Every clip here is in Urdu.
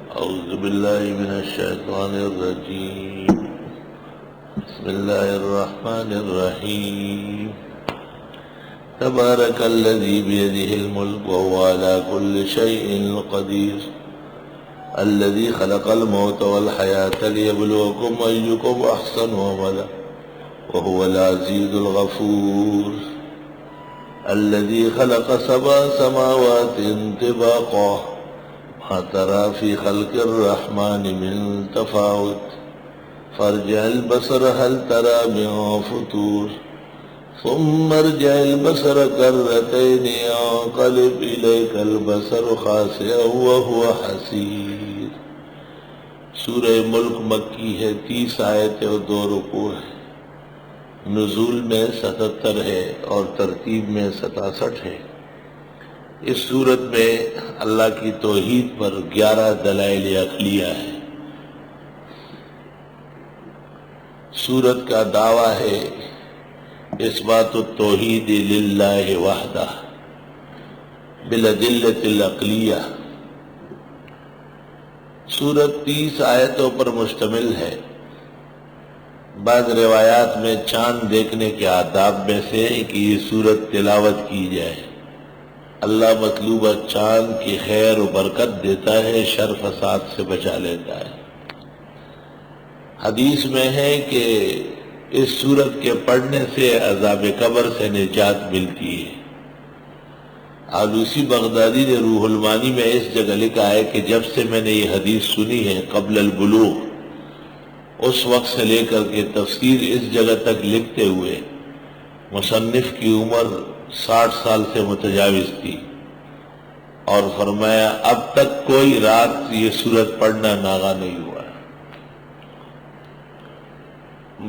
أعوذ بالله من الشيطان الرجيم. بسم الله الرحمن الرحيم. تبارك الذي بيده الملك وهو على كل شيء قدير. الذي خلق الموت والحياة ليبلوكم أيكم أحسن عملا وهو العزيز الغفور. الذي خلق 7 سماوات طباقا ما ترى في خلق الرحمن من تفاوت فارجع البصر هل ترى من فطور ثم ارجع البصر كرتين ينقلب إليك البصر خاسئا وهو حسير. سورہ ملک مکی ہے، 30 آیتیں اور 2 رکوع ہے. نزول میں 77 ہے اور ترتیب میں 67 ہے. اس صورت میں اللہ کی توحید پر 11 دلائل عقلیہ ہے. سورت کا دعویٰ ہے اثبات التوحید للہ وحدہ بالادلۃ العقلیہ. سورت 30 آیتوں پر مشتمل ہے. بعض روایات میں چاند دیکھنے کے آداب میں سے کہ یہ سورت تلاوت کی جائے. اللہ مطلوبہ چاند کی خیر و برکت دیتا ہے، شر فساد سے بچا لیتا ہے. حدیث میں ہے کہ اس سورت کے پڑھنے سے عذاب قبر سے نجات ملتی ہے. آلوسی بغدادی نے روح المانی میں اس جگہ لکھا ہے کہ جب سے میں نے یہ حدیث سنی ہے قبل البلوغ، اس وقت سے لے کر کے تفسیر اس جگہ تک لکھتے ہوئے مصنف کی عمر 60 سال سے متجاوز تھی، اور فرمایا اب تک کوئی رات یہ سورت پڑھنا ناغہ نہیں ہوا.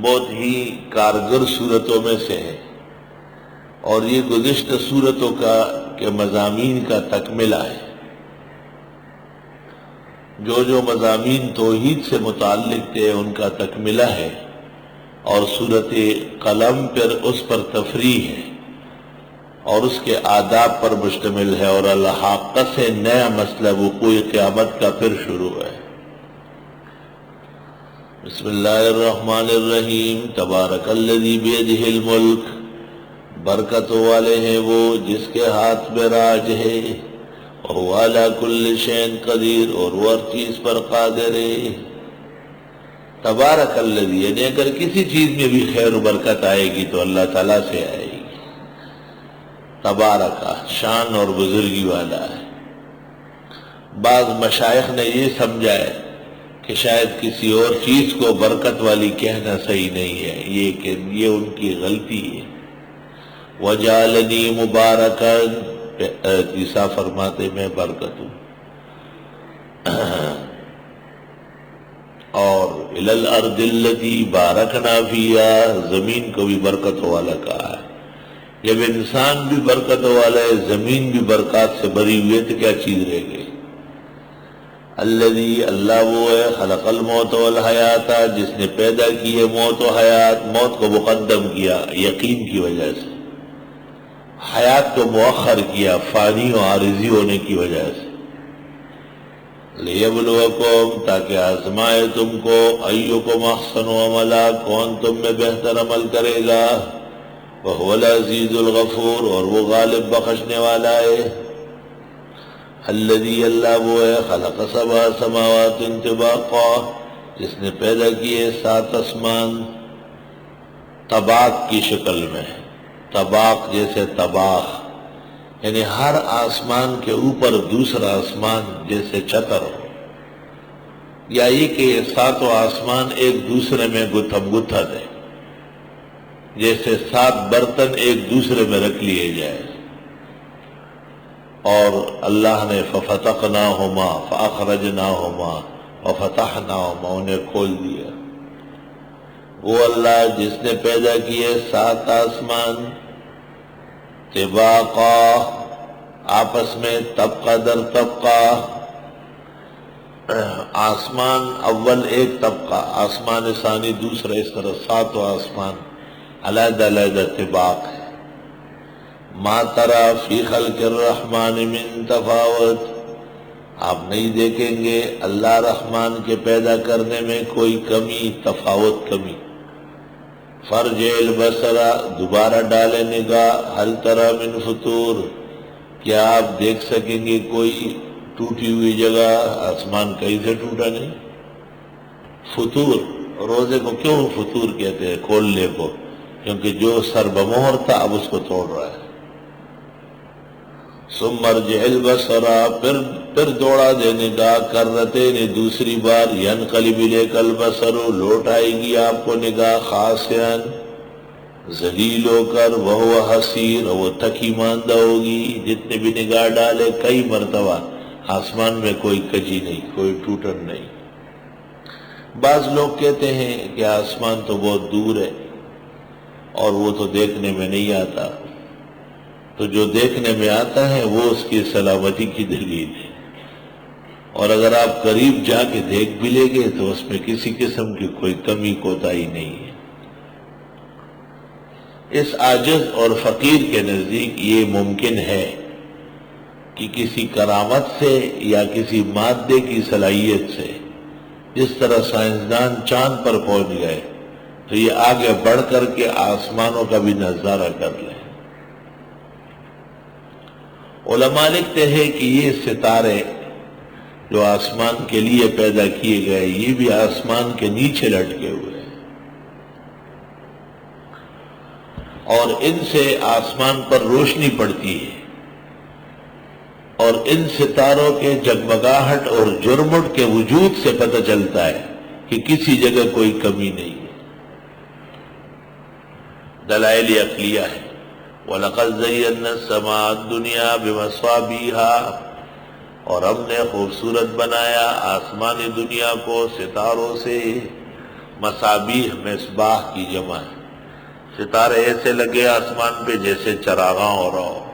بہت ہی کارگر سورتوں میں سے ہے، اور یہ گزشتہ سورتوں کے مضامین کا تکملہ ہے. جو مضامین توحید سے متعلق تھے ان کا تکملہ ہے، اور سورت قلم اس پر تفریح ہے اور اس کے آداب پر مشتمل ہے، اور الحاقہ سے نیا مسئلہ وقوع قیامت کا پھر شروع ہے. بسم اللہ الرحمن الرحیم. تبارک الذی بیدہ الملک، برکت والے ہیں وہ جس کے ہاتھ میں راج ہے، وہو علی کل شیء قدیر، اور وہ ہر چیز پر قادر ہے. تبارک الذی، یعنی اگر کسی چیز میں بھی خیر و برکت آئے گی تو اللہ تعالیٰ سے آئے گی. تبارکہ شان اور بزرگی والا ہے. بعض مشائخ نے یہ سمجھا ہے کہ شاید کسی اور چیز کو برکت والی کہنا صحیح نہیں ہے، یہ ان کی غلطی ہے. وَجَعَلَنِي مُبَارَكًا، عیسیٰ فرماتے میں برکت ہوں. اور إِلَى الْأَرْضِ الَّتِي بَارَكْنَا فِيهَا، زمین کو بھی برکت والا کہا ہے. جب انسان بھی برکت والا ہے، زمین بھی برکات سے بری ہوئی ہے، تو کیا چیز رہ گئی؟ الذی، اللہ وہ ہے، خلق الموت والحیات، جس نے پیدا کی ہے موت و حیات. موت کو مقدم کیا یقین کی وجہ سے، حیات کو مؤخر کیا فانی و عارضی ہونے کی وجہ سے. لیبلوکم، تاکہ آزمائے تم کو، ایکم احسن عملا، کون تم میں بہتر عمل کرے گا. وہو العزیز الغفور، اور وہ غالب بخشنے والا ہے. الذی، اللہ وہ ہے، خلق 7 سماوات طباقا، جس نے پیدا کیے 7 آسمان طباق کی شکل میں. طباق جیسے طباخ، یعنی ہر آسمان کے اوپر دوسرا آسمان جیسے چتر ہو، یا یہ کہ 7 آسمان ایک دوسرے میں گتھم گتھا دے، جیسے 7 برتن ایک دوسرے میں رکھ لیے جائے. اور اللہ نے ففتقناہما فاخرجناہما وفتحناہما، انہیں کھول دیا. وہ اللہ جس نے پیدا کیے 7 آسمان طباقا، آپس میں طبقہ در طبقہ. آسمان اول ایک طبقہ، آسمان ثانی دوسرا، اس طرح 7 آسمان علیحدہ علیحدہ طباق ہے. ما ترى فی خلق الرحمن من تفاوت، آپ نہیں دیکھیں گے اللہ رحمان کے پیدا کرنے میں کوئی کمی، تفاوت کمی۔ فرجع البصر، دوبارہ ڈالے نگاہ، هل تری من فطور، کیا آپ دیکھ سکیں گے کوئی ٹوٹی ہوئی جگہ؟ آسمان کہیں سے ٹوٹا نہیں۔ فطور، روزے کو کیوں فطور کہتے ہیں؟ کھولنے کو، کیونکہ جو سر بمہر تھا اب اس کو توڑ رہا ہے۔ ثم ارجع البصر، پھر دوڑا دے نگاہ، کرتین، دوسری بار، ینقلب الیک البصر، لوٹ آئے گی آپ کو نگاہ، خاسئا، ذلیل ہو کر، وہو حسیر، وہ تھکی ماندہ ہوگی۔ جتنے بھی نگاہ ڈالے کئی مرتبہ، آسمان میں کوئی کجی نہیں، کوئی ٹوٹن نہیں۔ بعض لوگ کہتے ہیں کہ آسمان تو بہت دور ہے اور وہ تو دیکھنے میں نہیں آتا، تو جو دیکھنے میں آتا ہے وہ اس کی سلامتی کی دلیل ہے، اور اگر آپ قریب جا کے دیکھ بھی لیں گے تو اس میں کسی قسم کی کوئی کمی کوتاہی نہیں ہے۔ اس عاجز اور فقیر کے نزدیک یہ ممکن ہے کہ کسی کرامت سے یا کسی مادے کی صلاحیت سے، جس طرح سائنسدان چاند پر پہنچ گئے تو یہ آگے بڑھ کر کے آسمانوں کا بھی نظارہ کر لیں۔ علماء لکھتے ہیں کہ یہ ستارے جو آسمان کے لیے پیدا کیے گئے، یہ بھی آسمان کے نیچے لٹکے ہوئے ہیں، اور ان سے آسمان پر روشنی پڑتی ہے، اور ان ستاروں کے جگمگاہٹ اور جرمٹ کے وجود سے پتہ چلتا ہے کہ کسی جگہ کوئی کمی نہیں ہے۔ دلائل عقلیہ ہے۔ وَلَقَدْ زَيَّنَّا السَّمَاءَ الدُّنْيَا بِمَصَابِيحَا، اور ہم نے خوبصورت بنایا آسمان دنیا کو ستاروں سے۔ مصابیح، مصباح کی جمع ہے۔ ستارے ایسے لگے آسمان پہ جیسے چراغاں ہو رہا ہو۔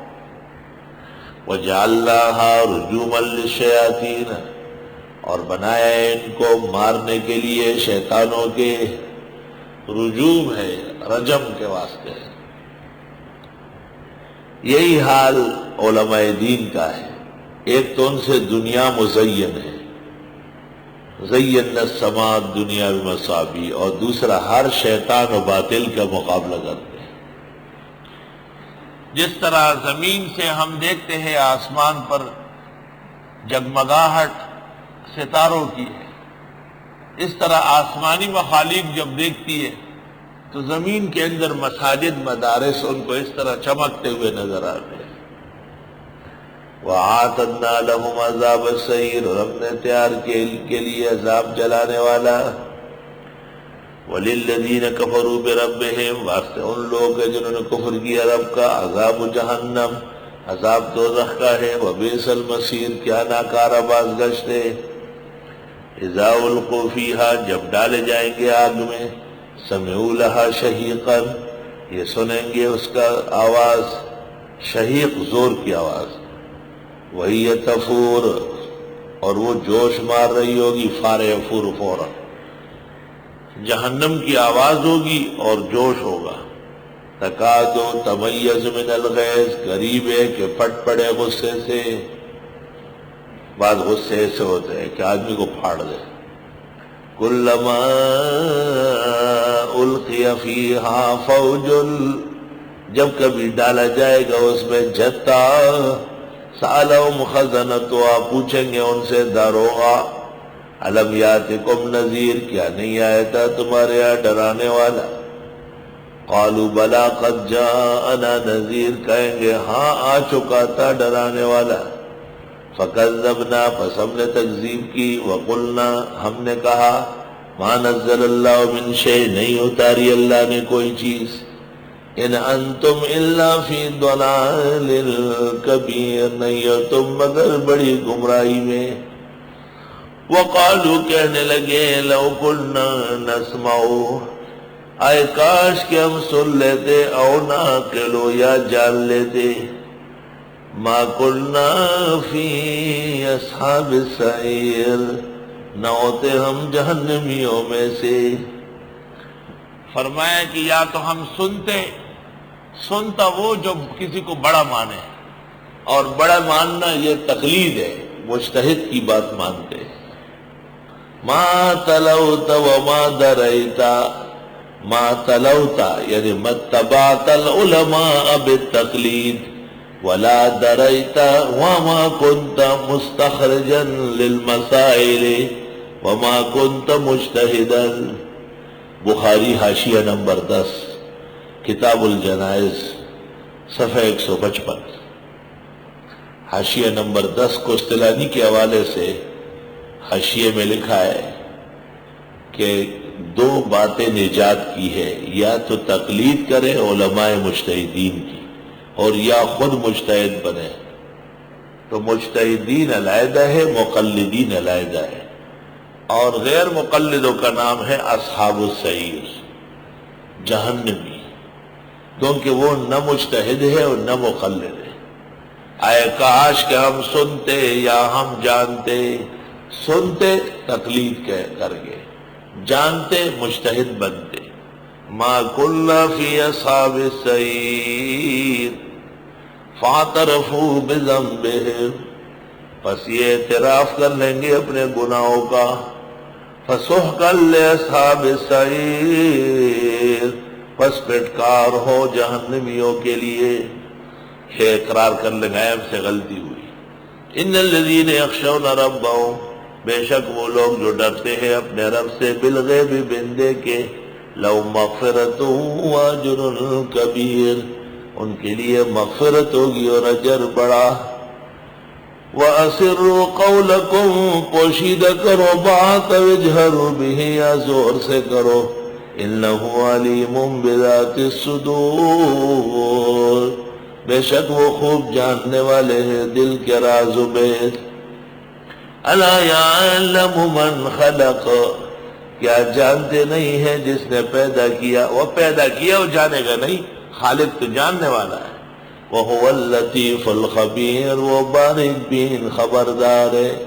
وَجَعَلْنَاهَا رُجُومًا لِلشَّيَاطِينَ، اور بنایا ہے ان کو مارنے کے لیے شیطانوں کے۔ رجوم ہے، رجم کے واسطے ہے۔ یہی حال علماء دین کا ہے۔ ایک تو ان سے دنیا مزین ہے، زینا السماء الدنیا بمصابیح، اور دوسرا ہر شیطان و باطل کا مقابلہ کرتے ہیں۔ جس طرح زمین سے ہم دیکھتے ہیں آسمان پر جگمگاہٹ ستاروں کی ہے، اس طرح آسمانی مخالق جب دیکھتی ہے تو زمین کے اندر مساجد، مدارس ان کو اس طرح چمکتے ہوئے نظر آتے ہیں۔ وَأَعْتَدْنَا لَهُمْ عَذَابَ السَّعِيرِ، اور ہم نے تیار کیا ان کے لیے عذاب جلانے والا۔ وَلِلَّذِينَ كَفَرُوا بِرَبِّهِمْ، واسطے ان لوگ ہیں جنہوں نے کفر کیا رب کا، عذاب جہنم، عذاب دوزخ کا ہے۔ وَبِئْسَ الْمَصِيرُ، کیا ناکارہ بازگشت ہے۔ اِذَا أُلْقُوا فِيهَا، جب ڈالے جائیں گے آگ میں، سمعوا لها شہیقا، یہ سنیں گے اس کا آواز، شہیق زور کی آواز، وَهِيَ تَفُورُ، اور وہ جوش مار رہی ہوگی، فار یفور فورا، جہنم کی آواز ہوگی اور جوش ہوگا۔ تکاد تمیز من الغیظ، قریب ہے کہ پھٹ پڑے غصے سے۔ بعض غصے ایسے ہوتے ہیں کہ آدمی کو پھاڑ دے۔ کلما القی فیہا فوج، جب کبھی ڈالا جائے گا اس میں جتا، سألہم خزنتہا، پوچھیں گے ان سے داروغہ، الم یاتکم نذیر، کیا نہیں آیا تھا تمہارے یہاں ڈرانے والا؟ قالوا بلا قد جاءنا نذیر، کہیں گے ہاں آ چکا تھا ڈرانے والا۔ فکذبنا، پس ہم نے تکذیب کی، وقلنا، ہم نے کہا، ما نزل اللہ من شیء، نہیں اتاری اللہ نے کوئی چیز، ان انتم الا فی ضلال کبیر، نہیں ہو تم مگر بڑی گمراہی میں۔ وقالوا، کہنے لگے، لو کنا نسمع، آئے کاش کہ ہم سن لیتے، او نعقل، یا جان لیتے، ما کنا فی اصحاب السعیر، نہ ہوتے ہم جہنمیوں میں سے۔ فرمایا کہ یا تو ہم سنتا وہ جو کسی کو بڑا مانے، اور بڑا ماننا یہ تقلید ہے، مجتہد کی بات مانتے ہیں۔ ما تلوت وما دریتا، ما تلوتا یعنی متبعت العلماء بالتقلید، ولا دریتا وما كنت مستخرجا للمسائل وما كنت مجتہدا۔ بخاری حاشیہ نمبر 10 کتاب الجنائز صفحہ 155، حاشیہ نمبر 10 کوستلانی کے حوالے سے حاشیے میں لکھا ہے کہ دو باتیں نجات کی ہے، یا تو تقلید کرے علماء مجتہدین کی اور یا خود مجتہد بنے۔ تو مجتہدین علیحدہ ہے، مقلدین علیحدہ ہے، اور غیر مقلدوں کا نام ہے اصحاب السعیر، جہنمی، کیونکہ وہ نہ مجتہد ہے اور نہ مقلد ہے۔ اے کاش کہ ہم سنتے یا ہم جانتے، سنتے تقلید کر کے، جانتے مجتہد بنتے۔ ما کنا فی اصحاب السعیر فاعترفوا بذنبہم، پس یہ اعتراف کر لیں گے اپنے گناہوں کا۔ فسحقا لاصحاب السعیر، پس پھٹکار ہو جہنمیوں کے لیے، یہ اقرار کر لیں گے ہم سے غلطی ہوئی۔ ان الذین یخشون ربہم، بے شک وہ لوگ جو ڈرتے ہیں اپنے رب سے، بالغیب بندے کے، لہم مغفرۃ واجر کبیر، ان کے لیے مغفرت ہوگی اور اجر بڑا۔ وَأَسِرُّوا قَوْلَكُمْ، پوشیدہ کرو بات، وَاجْهَرُوا بِهِ، یا زور سے کرو، إِنَّهُ عَلِيمٌ بِذَاتِ الصُّدُورِ، بے شک وہ خوب جاننے والے ہیں دل کے راز و بیت۔ أَلَا يَعْلَمُ مَنْ خَلَقَ، کیا جانتے نہیں ہے جس نے پیدا کیا؟ وہ پیدا کیا، وہ جانے گا نہیں، خالق تو جاننے والا ہے۔ وَهُوَ اللَّطِيفُ الْخَبِيرُ، وہ باریک بین خبردار ہے۔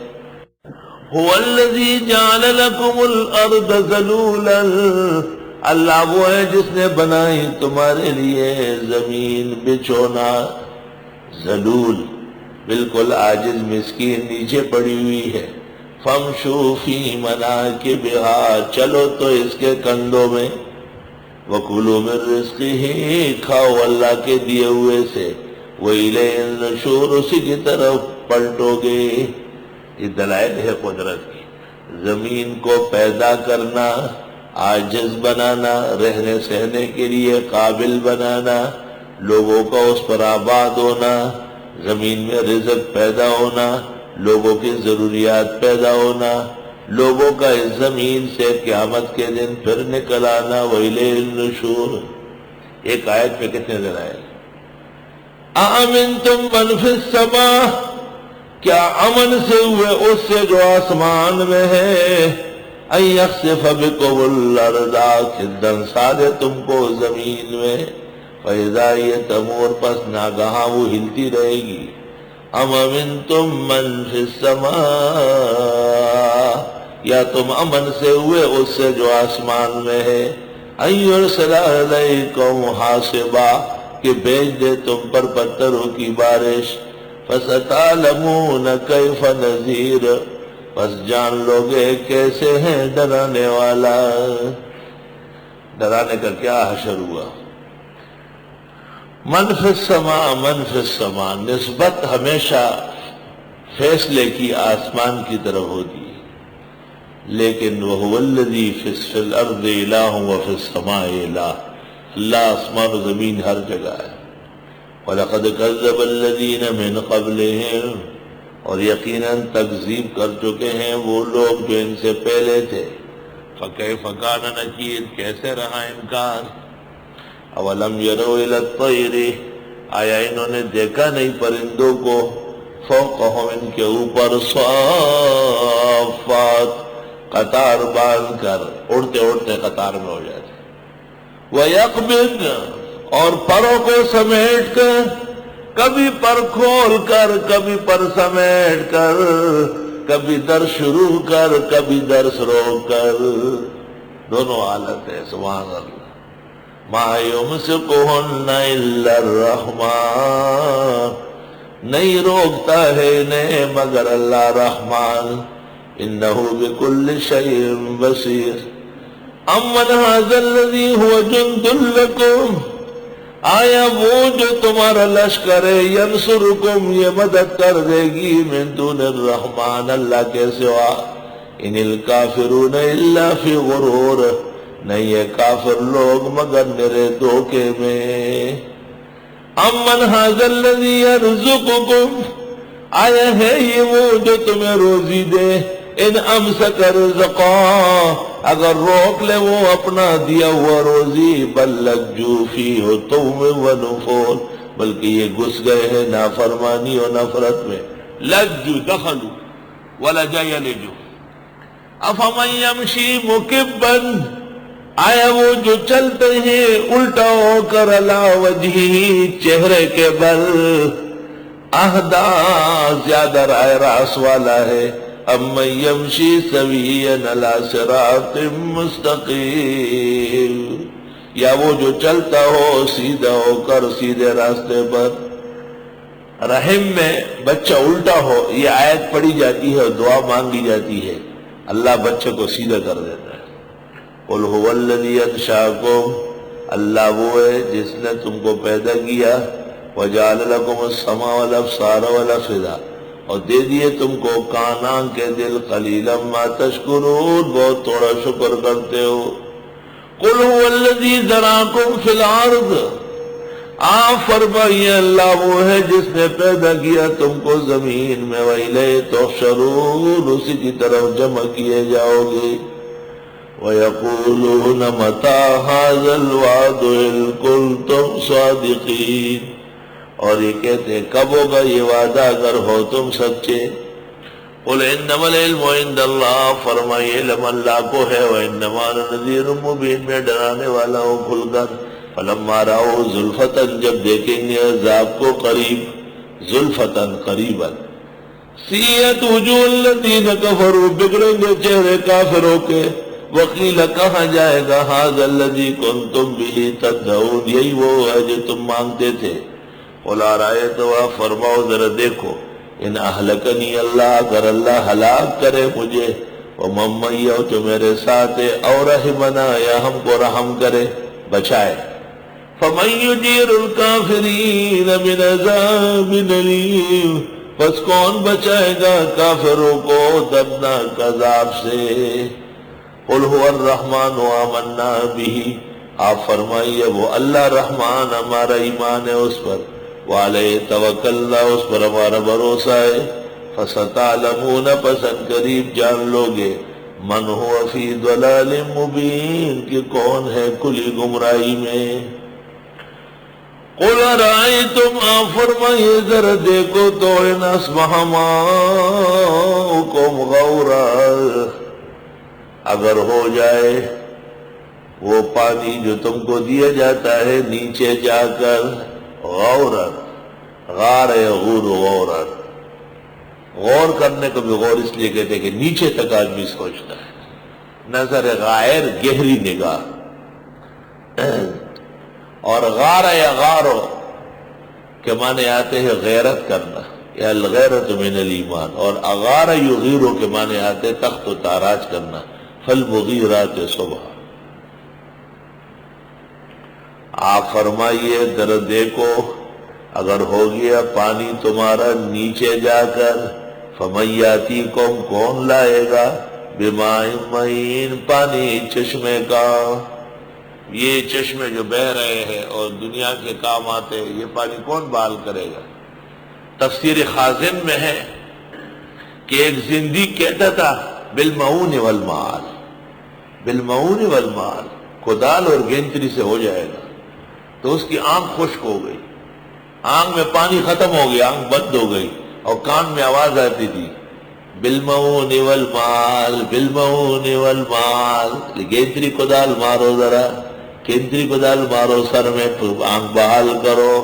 هُوَ الَّذِي جَعَلَ لَكُمُ الْأَرْضَ ذَلُولًا، اللہ وہ ہے جس نے بنائی تمہارے لیے زمین بچونا، ذلول بالکل عاجز مسکین نیچے پڑی ہوئی ہے۔ فَامْشُوا فِي مَنَاكِبِهَا، چلو تو اس کے کندھوں میں۔ وَكُلُوا مِن رِزْقِهِ، کھاؤ اللہ کے دیے ہوئے سے۔ وَإِلَيْهِ النُّشُورُ، اسی کی طرف پلٹو گے۔ یہ دلائل ہے قدرت کی، زمین کو پیدا کرنا، عاجز بنانا، رہنے سہنے کے لیے قابل بنانا، لوگوں کا اس پر آباد ہونا، زمین میں رزق پیدا ہونا، لوگوں کی ضروریات پیدا ہونا، لوگوں کا اس زمین سے قیامت کے دن پھر نکل آنا۔ وَإِلَيْهِ النُّشُورُ، ایک آیت پہ کتنے دلائل۔ أَأَمِنْتُمْ مَنْ فِي السَّمَاءِ، کیا امن سے ہوئے اس سے جو آسمان میں ہے، أَن يَخْسِفَ بِكُمُ الْأَرْضَ، کہ دنسا دے تم کو زمین میں، فَإِذَا هِيَ تَمُورُ، پس ناگہاں وہ ہلتی رہے گی۔ أَمْ أَمِنْتُمْ مَنْ فِي السَّمَاءِ، یا تم امن سے ہوئے اس سے جو آسمان میں ہے، أَن يُرْسِلَ عَلَيْكُمْ حَاصِبًا، کہ بھیج دے تم پر پتھروں کی بارش۔ فَسَتَعْلَمُونَ كَيْفَ نَذِيرٌ، پس جان لوگے کیسے ہیں ڈرانے والا۔ ڈرانے کا کیا حشر ہوا۔ من فی السماء، من فی السماء، نسبت ہمیشہ فیصلے کی آسمان کی طرف ہوتی ہے، لیکن وَهُوَ الَّذِي فِي الْأَرْضِ إِلَٰهٌ وَفِي السَّمَاءِ إِلَٰهٌ، اللہ آسمان و زمین ہر جگہ ہے۔ وَلَقَدْ كَذَّبَ الَّذِينَ مِنْ قَبْلِهِمْ، اور یقیناً تکذیب کر چکے ہیں وہ لوگ جو ان سے پہلے تھے۔ فَكَيْفَ كَانَ نَكِيرٌ، کیسے رہا انکار۔ اولم يروا الى الطير، آیا انہوں نے دیکھا نہیں پرندوں کو، فوقهم ان کے اوپر، صافات قطار باندھ کر، اڑتے اڑتے قطار میں ہو جاتے، وَيَقْبِضْنَ، اور پروں کو سمیٹ کر، کبھی پر کھول کر کبھی پر سمیٹ کر، کبھی در شروع کر کبھی درس روک کر، دونوں حالت ہے۔ سبحان اللہ۔ ما يمسكهن إلا الرحمن، نہیں روکتا ہے انہیں مگر اللہ رحمان، انہ بکل شیء بصیر۔ امن ھذا الذی ھو جند لکم، آیا وہ جو تمہارا لشکر ہے، ینصرکم یہ مدد کر دے گی، من دون الرحمن اللہ کے سوا، ان الکافرون الا فی غرور، نہیں ہے کافر لوگ مگر میرے دھوکے میں۔ امن ھذا الذی یرزقکم، آیا ہے یہ وہ جو تمہیں روزی دے، ان امسک رزقا، اگر روک لے وہ اپنا دیا ہوا روزی، بل لجوا فی عتو و نفور، بلکہ یہ گھس گئے ہیں نافرمانی اور نفرت میں۔ لجوا دخلوا ولج یلج، افمن یمشی مکبا، آیا وہ جو چلتے ہیں الٹا ہو کر علی وجہہ چہرے کے بل، اہدا زیادہ رائے راس والا ہے، امن یمشی سویا علی صراط مستقیم، یا وہ جو چلتا ہو سیدھا ہو کر سیدھے راستے پر۔ رحم میں بچہ الٹا ہو یہ آیت پڑھی جاتی ہے اور دعا مانگی جاتی ہے، اللہ بچے کو سیدھا کر دیتا ہے۔ قل هو الذی انشأکم، اللہ وہ ہے جس نے تم کو پیدا کیا، وجعل لکم السمع والابصار والافئدہ، اور دے دیے تم کو کان آنکھ کے دل، قلیلا ما تشکرون بہت تھوڑا شکر کرتے ہو۔ قل هو الذی ذراکم فی الارض، آپ فرمائیے اللہ وہ ہے جس نے پیدا کیا تم کو زمین میں، وإلیہ تحشرون اسی کی طرف جمع کیے جاؤ گے۔ وَيَقُولُونَ مَتَىٰ هَٰذَا الْوَعْدُ إِن كُنتُمْ صَادِقِينَ، اور یہ کہتے ہیں کب ہوگا یہ وعدہ اگر ہو تم سچے۔ قُلْ إِنَّمَا الْعِلْمُ عِندَ اللَّهِ، فرمائیے علم اللہ کو ہے، وَإِنَّمَا أَنَا نَذِيرٌ مُّبِينٌ میں ڈرانے والا ہوں کھل کر۔ فَلَمَّا رَأَوْهُ زُلْفَةً جب دیکھیں گے عذاب کو قریب، زُلْفَةً قریباً، سِیئَتْ وُجُوهُ الَّذِينَ كَفَرُوا بگڑیں گے چہرے کافروں کے، وقیل کہا جائے گا ھذا الذی کنتم بہ تدعون، یہی وہ ہے جو تم مانگتے تھے۔ قل ارأیت، فرماؤ ذرا دیکھو، ان اہلکنی اللہ، اگر اللہ ہلاک کرے مجھے، ومن معی جو میرے ساتھ ہے، اور رحمنا یا ہم کو رحم کرے بچائے، فمن یجیر الکافرین من عذاب الیم، پس کون بچائے گا کافروں کو دردناک عذاب سے۔ قل هو الرحمن آمنا به، آپ فرمائیے وہ اللہ رحمان ہمارا ایمان ہے اس پر، وعلیہ توکلنا اس پر ہمارا بھروسہ ہے، فستعلمون پس ان قریب جان لوگے، من هو فی ضلال مبین کہ کون ہے کھلی گمراہی میں۔ قل ارائیتم، آپ فرمائیے ذرا دیکھو تو، ان اصبح ماؤکم غورا، اگر ہو جائے وہ پانی جو تم کو دیا جاتا ہے نیچے جا کر، غورن، غار یغور غورن، غور کرنے کو بھی غور اس لیے کہتے ہیں کہ نیچے تک آدمی سوچتا ہے، نظر غائر گہری نگاہ۔ اور غار یغارو کے معنی آتے ہیں غیرت کرنا، یا الغیرت من الایمان، اور اغار یغیرو کے معنی آتے تخت و تاراج کرنا، فالمغیرات صبح۔ آپ فرمائیے ذرا دیکھو اگر ہو گیا پانی تمہارا نیچے جا کر، فمن یاتیکم کون لائے گا، بماء معین پانی چشمے کا، یہ چشمے جو بہ رہے ہیں اور دنیا کے کام آتے ہیں، یہ پانی کون بحال کرے گا۔ تفسیر خازن میں ہے کہ ایک زندگی کہتا تھا بالمعون والمال، بالمعون والمال، کدال اور گینتری سے ہو جائے گا، تو اس کی آنکھ خشک ہو گئی، آنکھ میں پانی ختم ہو گیا، آنکھ بند ہو گئی، اور کان میں آواز آتی تھی بالمعون والمال، بالمعون والمال، گینتری کدال مارو ذرا، گینتری کدال مارو سر میں، آنکھ بحال کرو۔